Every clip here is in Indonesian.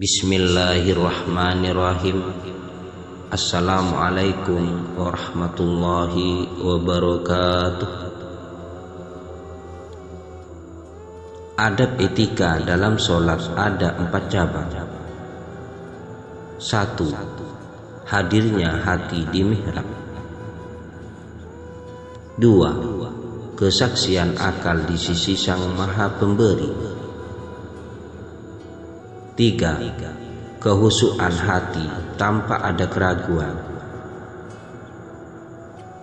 Bismillahirrahmanirrahim. Assalamualaikum warahmatullahi wabarakatuh. Adab etika dalam sholat ada 4 cabang. 1. Hadirnya hati di mihrab. 2. Kesaksian akal di sisi Sang Maha Pemberi. 3. Kehusuan hati tanpa ada keraguan.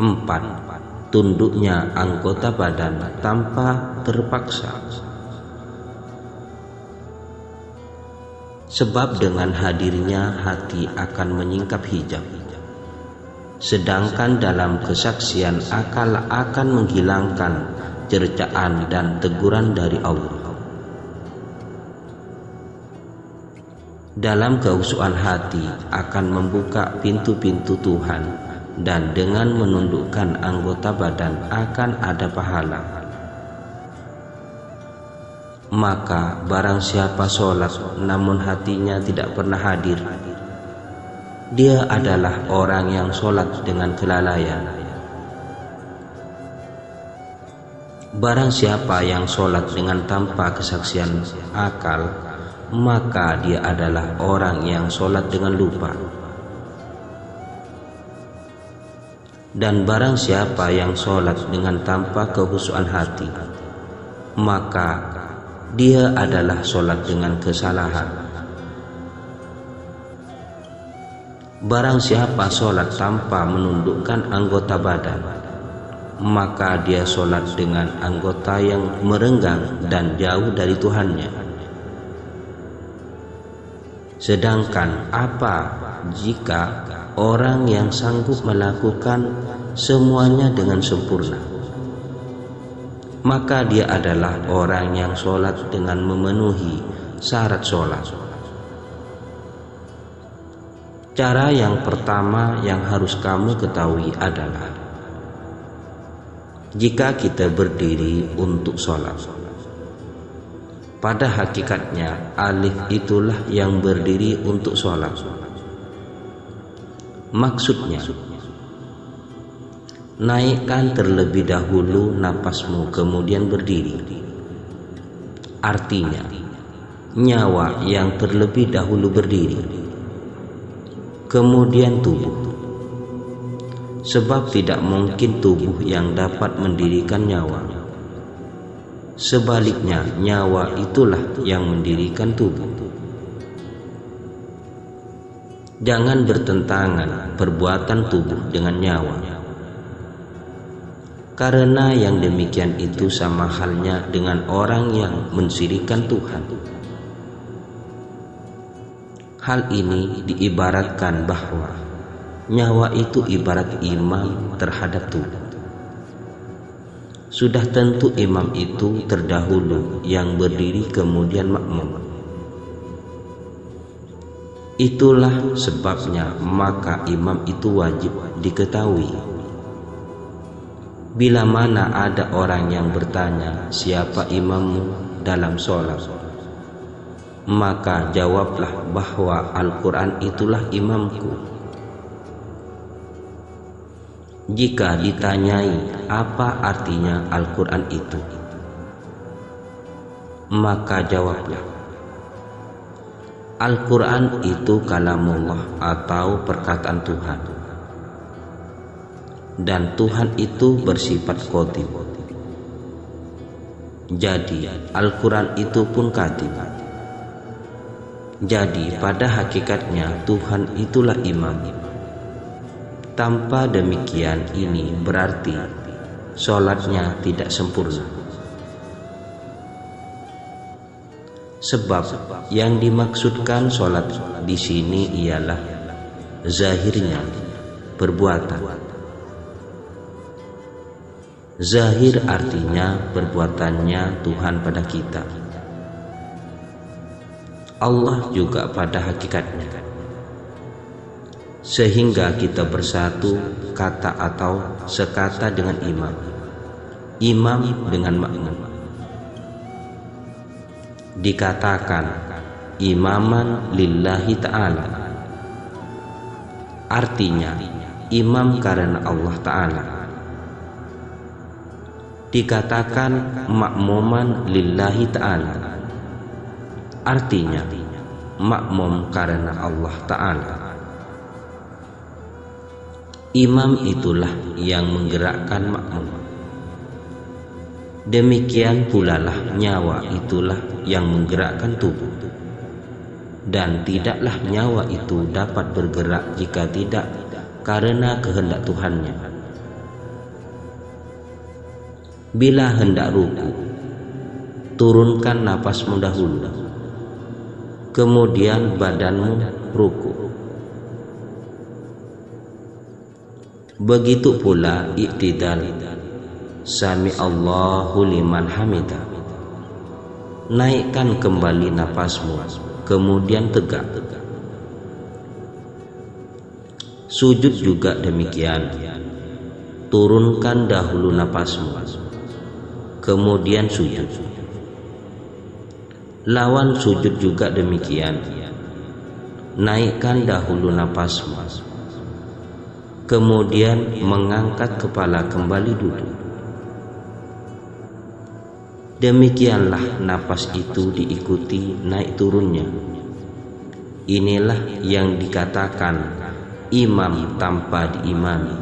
4. Tunduknya anggota badan tanpa terpaksa. Sebab dengan hadirnya hati akan menyingkap hijab, sedangkan dalam kesaksian akal akan menghilangkan cercaan dan teguran dari Allah. Dalam kehusuan hati akan membuka pintu-pintu Tuhan, dan dengan menundukkan anggota badan akan ada pahala. Maka barang siapa sholat namun hatinya tidak pernah hadir, dia adalah orang yang sholat dengan kelalaian. Barang siapa yang sholat dengan tanpa kesaksian akal, maka dia adalah orang yang sholat dengan lupa. Dan barang siapa yang sholat dengan tanpa kehusuan hati, maka dia adalah sholat dengan kesalahan. Barang siapa sholat tanpa menundukkan anggota badan, maka dia sholat dengan anggota yang merenggang dan jauh dari Tuhannya. Sedangkan apa jika orang yang sanggup melakukan semuanya dengan sempurna, maka dia adalah orang yang sholat dengan memenuhi syarat sholat. Cara yang pertama yang harus kamu ketahui adalah, jika kita berdiri untuk sholat, pada hakikatnya alif itulah yang berdiri untuk sholat. Maksudnya, naikkan terlebih dahulu napasmu kemudian berdiri. Artinya, nyawa yang terlebih dahulu berdiri, kemudian tubuh. Sebab tidak mungkin tubuh yang dapat mendirikan nyawa. Sebaliknya, nyawa itulah yang mendirikan tubuh. Jangan bertentangan perbuatan tubuh dengan nyawa, karena yang demikian itu sama halnya dengan orang yang mensyirikkan Tuhan. Hal ini diibaratkan bahwa nyawa itu ibarat imam terhadap tubuh. Sudah tentu imam itu terdahulu yang berdiri kemudian makmum. Itulah sebabnya maka imam itu wajib diketahui. Bila mana ada orang yang bertanya, siapa imammu dalam sholat, maka jawablah bahwa Al-Quran itulah imamku. Jika ditanyai apa artinya Al-Quran itu, maka jawablah, Al-Quran itu kalamullah atau perkataan Tuhan, dan Tuhan itu bersifat qadim. Jadi Al-Quran itu pun qadim. Jadi pada hakikatnya Tuhan itulah imam. Tanpa demikian ini berarti sholatnya tidak sempurna. Sebab yang dimaksudkan sholat di sini ialah zahirnya perbuatan. Zahir artinya perbuatannya Tuhan pada kita. Allah juga pada hakikatnya. Sehingga kita bersatu kata atau sekata dengan imam, imam dengan makmum. Dikatakan imaman lillahi ta'ala. Artinya imam karena Allah Ta'ala. Dikatakan makmuman lillahi ta'ala, artinya makmum karena Allah Ta'ala. Imam itulah yang menggerakkan makmum. Demikian pula lah nyawa itulah yang menggerakkan tubuh. Dan tidaklah nyawa itu dapat bergerak jika tidak karena kehendak Tuhannya. Bila hendak ruku, turunkan napasmu dahulu, kemudian badanmu ruku. Begitu pula iktidal, sami Allahu liman hamidah. Naikkan kembali napasmu, kemudian tegak. Sujud juga demikian. Turunkan dahulu napasmu, kemudian sujud. Lawan sujud juga demikian. Naikkan dahulu napasmu, kemudian mengangkat kepala kembali duduk. Demikianlah napas itu diikuti naik turunnya. Inilah yang dikatakan imam tanpa diimami.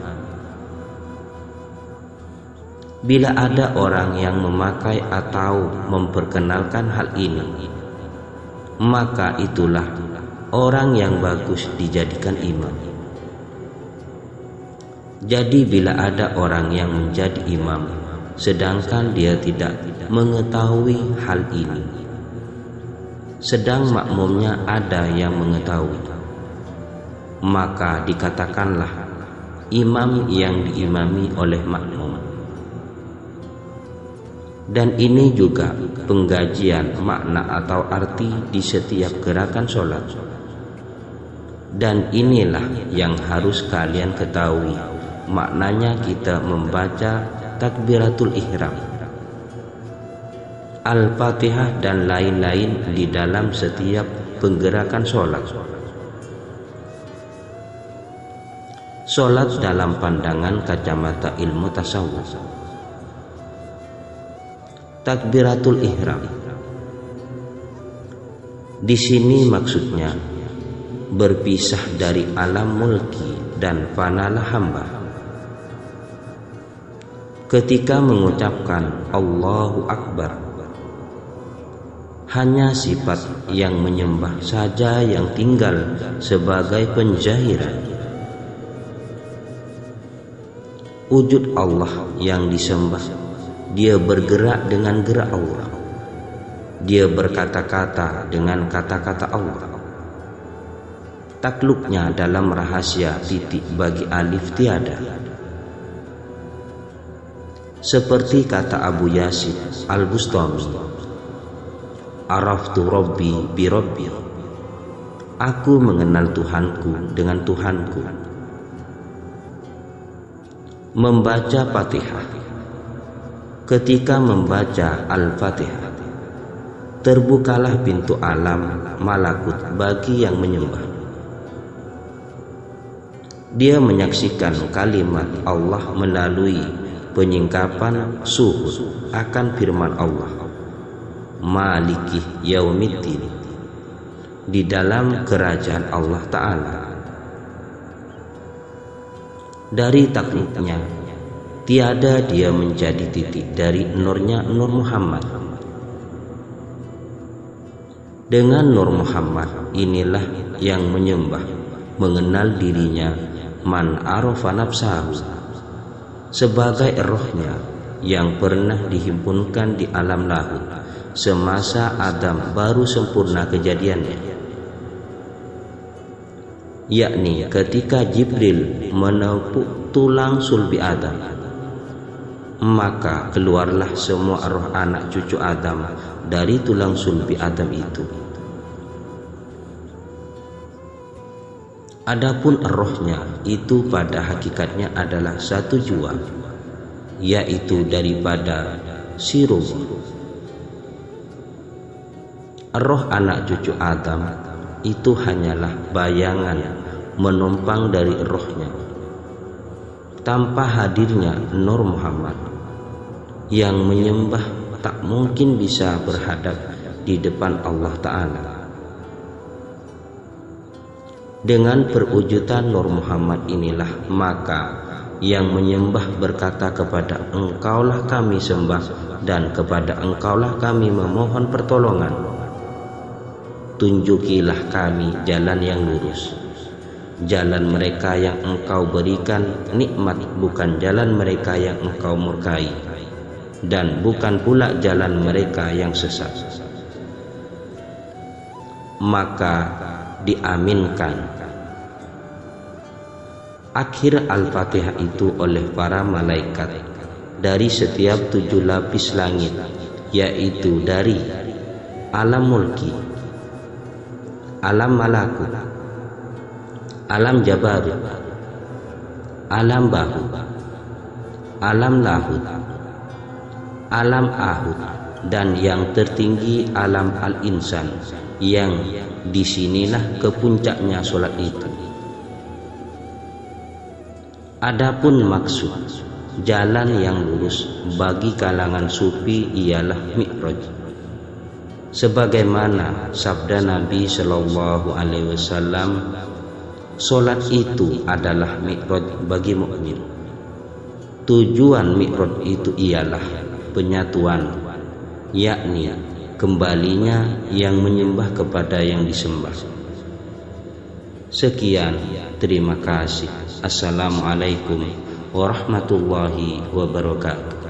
Bila ada orang yang memakai atau memperkenalkan hal ini, maka itulah orang yang bagus dijadikan imam. Jadi bila ada orang yang menjadi imam sedangkan dia tidak mengetahui hal ini, sedang makmumnya ada yang mengetahui, maka dikatakanlah imam yang diimami oleh makmum. Dan ini juga penggajian makna atau arti di setiap gerakan sholat. Dan inilah yang harus kalian ketahui maknanya kita membaca takbiratul ihram, Al-Fatihah dan lain-lain di dalam setiap penggerakan sholat. Sholat dalam pandangan kacamata ilmu tasawuf. Takbiratul ihram di sini maksudnya berpisah dari alam mulki dan fanalah hamba. Ketika mengucapkan Allahu Akbar, hanya sifat yang menyembah saja yang tinggal sebagai penjahiran. Wujud Allah yang disembah, dia bergerak dengan gerak Allah. Dia berkata-kata dengan kata-kata Allah. Takluknya dalam rahasia titik bagi alif tiada. Seperti kata Abu Yasin Al-Bustami, Araftu Rabbi bi Rabbi. Aku mengenal Tuhanku dengan Tuhanku. Membaca Fatihah. Ketika membaca Al-Fatihah, terbukalah pintu alam malakut bagi yang menyembah. Dia menyaksikan kalimat Allah melalui penyingkapan suhud akan firman Allah Maliki Yaumiddin di dalam kerajaan Allah Ta'ala. Dari takluknya tiada dia menjadi titik dari nurnya Nur Muhammad. Dengan Nur Muhammad inilah yang menyembah mengenal dirinya man arafa nafsahu sebagai rohnya yang pernah dihimpunkan di alam lahut semasa Adam baru sempurna kejadiannya, yakni ketika Jibril menepuk tulang sulbi Adam, maka keluarlah semua roh anak cucu Adam dari tulang sulbi Adam itu. Adapun rohnya itu pada hakikatnya adalah satu jua, yaitu daripada si ruh. roh anak cucu Adam itu hanyalah bayangan menumpang dari rohnya. Tanpa hadirnya Nur Muhammad yang menyembah tak mungkin bisa berhadap di depan Allah Ta'ala. Dengan perwujudan Nur Muhammad inilah maka yang menyembah berkata kepada Engkaulah kami sembah dan kepada Engkaulah kami memohon pertolongan. Tunjukilah kami jalan yang lurus, jalan mereka yang Engkau berikan nikmat, bukan jalan mereka yang Engkau murkai, dan bukan pula jalan mereka yang sesat. Maka diaminkan akhir Al-Fatihah itu oleh para malaikat dari setiap 7 lapis langit, yaitu dari alam mulki, alam malakut, alam jabarut, alam bahut, alam lahut, alam ahut, dan yang tertinggi alam al-insan, yang disinilah kepuncaknya solat itu. Adapun maksud jalan yang lurus bagi kalangan sufi ialah mi'raj, sebagaimana sabda Nabi Shallallahu Alaihi Wasallam, solat itu adalah mi'raj bagi mukmin. Tujuan mi'raj itu ialah penyatuan, yakni kembalinya yang menyembah kepada yang disembah. Sekian, terima kasih. Assalamualaikum warahmatullahi wabarakatuh.